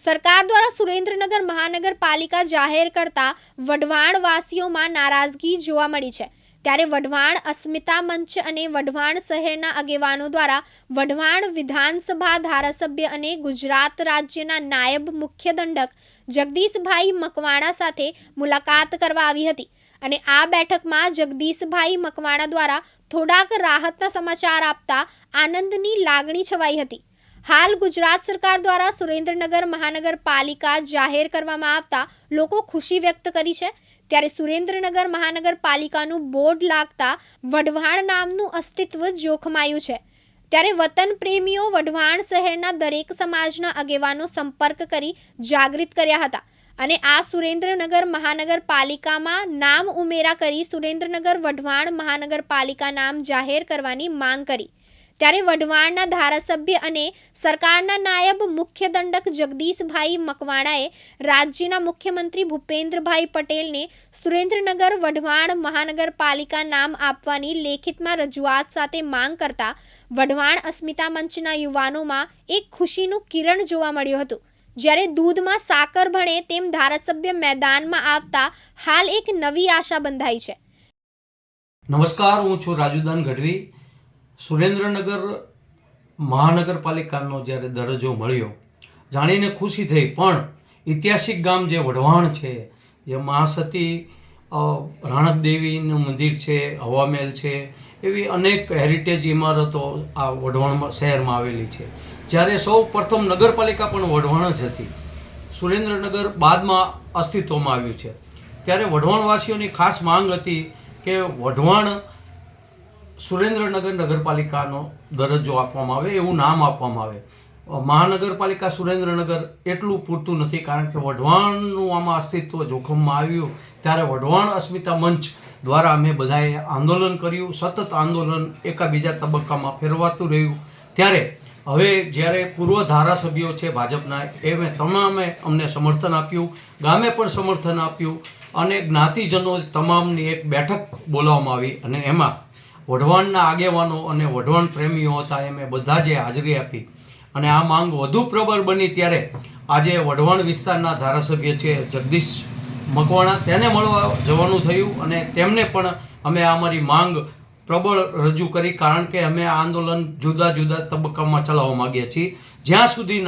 સરકાર દ્વારા સુરેન્દ્રનગર મહાનગરપાલિકા જાહેર કરતા વઢવાણવાસીઓમાં નારાજગી જોવા મળી છે। ત્યારે વઢવાણ અસ્મિતા મંચ અને વઢવાણ શહેરના આગેવાનો દ્વારા વઢવાણ વિધાનસભા ધારાસભ્ય અને ગુજરાત રાજ્યના નાયબ મુખ્ય દંડક જગદીશભાઈ મકવાણા સાથે મુલાકાત કરવા આવી હતી અને આ બેઠકમાં જગદીશભાઈ મકવાણા દ્વારા થોડાક રાહતના સમાચાર આપતા આનંદની લાગણી છવાઈ હતી। હાલ ગુજરાત સરકાર દ્વારા સુરેન્દ્રનગર મહાનગરપાલિકા જાહેર કરવામાં આવતા લોકો ખુશી વ્યક્ત કરી છે। ત્યારે સુરેન્દ્રનગર મહાનગરપાલિકાનું બોર્ડ લાગતા વઢવાણ નામનું અસ્તિત્વ જોખમાયું છે। ત્યારે વતન પ્રેમીઓ વઢવાણ શહેરના દરેક સમાજના આગેવાનો સંપર્ક કરી જાગૃત કર્યા હતા અને આ સુરેન્દ્રનગર મહાનગરપાલિકામાં નામ ઉમેરા કરી સુરેન્દ્રનગર વઢવાણ મહાનગરપાલિકા નામ જાહેર કરવાની માંગ કરી। ત્યારે વઢવાણના ધારાસભ્ય અને સરકારના નાયબ મુખ્ય દંડક જગદીશભાઈ મકવાણાએ રાજ્યના મુખ્યમંત્રી ભૂપેન્દ્રભાઈ પટેલને સુરેન્દ્રનગર વઢવાણ મહાનગરપાલિકા નામ આપવાની લેખિતમાં રજૂઆત સાથે માંગ કરતા વઢવાણ અસ્મિતા મંચના યુવાનોમાં એક ખુશીનું કિરણ જોવા મળ્યું હતું। જ્યારે દૂધમાં સાકર ભણે તેમ ધારાસભ્ય મેદાનમાં આવતા હાલ એક નવી આશા બંધાઈ છે। નમસ્કાર, હું છું રાજુદાન ગઢવી। સુરેન્દ્રનગર મહાનગરપાલિકાનો જ્યારે દરજ્જો મળ્યો જાણીને ખુશી થઈ, પણ ઐતિહાસિક ગામ જે વઢવાણ છે, જે મહાસતી રાણકદેવીનું મંદિર છે, હવામહેલ છે, એવી અનેક હેરિટેજ ઇમારતો આ વઢવાણ શહેરમાં આવેલી છે। જ્યારે સૌ પ્રથમ નગરપાલિકા પણ વઢવાણ જ હતી, સુરેન્દ્રનગર બાદમાં અસ્તિત્વમાં આવ્યું છે। ત્યારે વઢવાણવાસીઓની ખાસ માંગ હતી કે વઢવાણ સુરેન્દ્રનગર નગરપાલિકાનો દરજ્જો આપવામાં આવે, એવું નામ આપવામાં આવે। મહાનગરપાલિકા સુરેન્દ્રનગર એટલું પૂરતું નથી, કારણ કે વઢવાણનું આમાં અસ્તિત્વ જોખમમાં આવ્યું ત્યારે વઢવાણ અસ્મિતા મંચ દ્વારા અમે બધાએ આંદોલન કર્યું। સતત આંદોલન એકાબીજા તબક્કામાં ફેરવાતું રહ્યું। ત્યારે હવે જ્યારે પૂર્વ ધારાસભ્યો છે ભાજપના, એમે તમામે અમને સમર્થન આપ્યું, ગામે પણ સમર્થન આપ્યું અને જ્ઞાતિજનો તમામની એક બેઠક બોલાવવામાં આવી અને એમાં વઢવાણના આગેવાનો અને વઢવાણ પ્રેમીઓ હતા, એમે બધા જે હાજરી આપી અને આ માંગ વધુ પ્રબળ બની। ત્યારે આજે વઢવાણ વિસ્તારના ધારાસભ્ય છે જગદીશ મકવાણા, તેને મળવા જવાનું થયું અને તેમને પણ અમે અમારી માંગ પ્રબળ રજૂ કરી, કારણ કે અમે આ આંદોલન જુદા જુદા તબક્કામાં ચલાવવા માગીએ છીએ। જ્યાં સુધી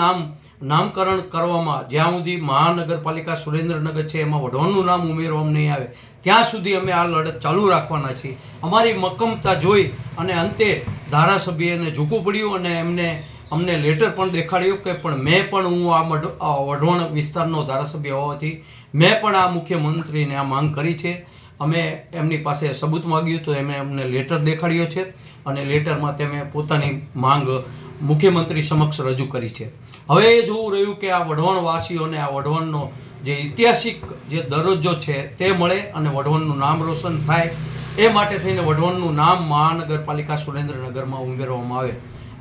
નામકરણ કરવામાં, જ્યાં સુધી મહાનગરપાલિકા સુરેન્દ્રનગર છે એમાં વઢવાણનું નામ ઉમેરવામાં નહીં આવે ત્યાં સુધી અમે આ લડત ચાલુ રાખવાના છીએ। અમારી મક્કમતા જોઈ અને અંતે ધારાસભ્યને ઝૂકવું પડ્યું અને અમને લેટર પણ દેખાડ્યો કે હું આ વઢવાણ વિસ્તારનો ધારાસભ્ય હોવાથી મેં પણ આ મુખ્યમંત્રીને આ માંગ કરી છે। અમે એમની પાસે સબૂત માગ્યું તો એમણે અમને લેટર દેખાડ્યો છે અને લેટરમાં તેમે પોતાની માંગ મુખ્યમંત્રી સમક્ષ રજૂ કરી છે। હવે એ જોવું રહ્યું કે આ વઢવાણવાસીઓને આ વઢવાણનો જે ઐતિહાસિક જે દરજ્જો છે તે મળે અને વઢવાણનું નામ રોશન થાય, એ માટે થઈને વઢવાણનું નામ મહાનગરપાલિકા સુરેન્દ્રનગરમાં ઉમેરવામાં આવે।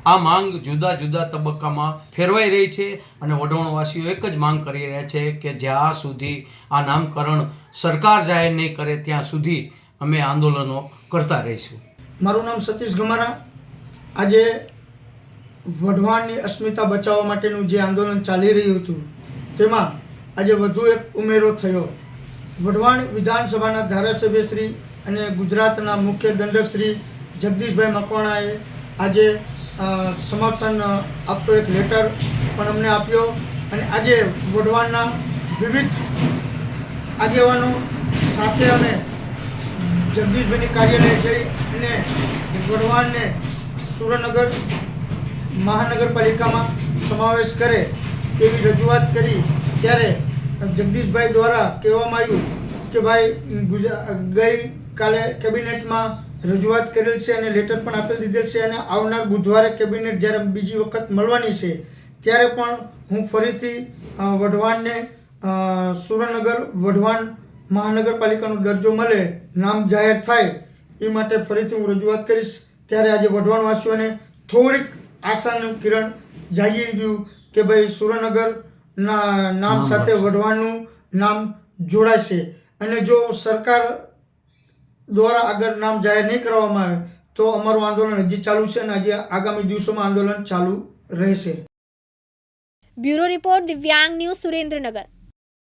આ માંગ જુદા જુદા તબક્કામાં ફેરવાઈ રહી છે અને વઢવાણવાસીઓ એક જ માંગ કરી રહ્યા છે કે જ્યાં સુધી આ નામકરણ સરકાર જાહેર નહીં કરે ત્યાં સુધી અમે આંદોલનો કરતા રહીશું। મારું નામ સતીશ ગમારા। આજે વઢવાણની અસ્મિતા બચાવવા માટેનું જે આંદોલન ચાલી રહ્યું હતું તેમાં આજે વધુ એક ઉમેરો થયો। વઢવાણ વિધાનસભાના ધારાસભ્ય શ્રી અને ગુજરાતના મુખ્ય દંડક શ્રી જગદીશભાઈ મકવાણાએ આજે સમર્થન આપતો એક લેટર પણ અમને આપ્યો અને આજે વઢવાણના વિવિધ આગેવાનો સાથે અમે જગદીશભાઈની કાર્યાલય જઈ અને વઢવાણને સુરેન્દ્રનગર મહાનગરપાલિકામાં સમાવેશ કરે એવી રજૂઆત કરી। ત્યારે જગદીશભાઈ દ્વારા કહેવામાં આવ્યું કે ભાઈ ગઈકાલે કેબિનેટમાં રજૂઆત કરેલ છે અને લેટર પણ આપી દીધેલ છે અને આવનાર બુધવારે કેબિનેટ જ્યારે બીજી વખત મળવાની છે ત્યારે પણ હું ફરીથી વઢવાણને સુરેન્દ્રનગર વઢવાણ મહાનગરપાલિકાનો દરજ્જો મળે, નામ જાહેર થાય એ માટે ફરીથી હું રજૂઆત કરીશ। ત્યારે આજે વઢવાણવાસીઓને થોડીક આશાનું કિરણ જાગી ગયું કે ભાઈ સુરેન્દ્રનગરના નામ સાથે વઢવાણનું નામ જોડાશે અને જો સરકાર દ્વારા આગળ નામ જાહેર નહીં કરવામાં આવે તો અમારું આંદોલન હજી ચાલુ છે અને આજે આગામી દિવસોમાં આંદોલન ચાલુ રહેશે। બ્યુરો રિપોર્ટ દિવ્યાંગ ન્યૂઝ સુરેન્દ્રનગર.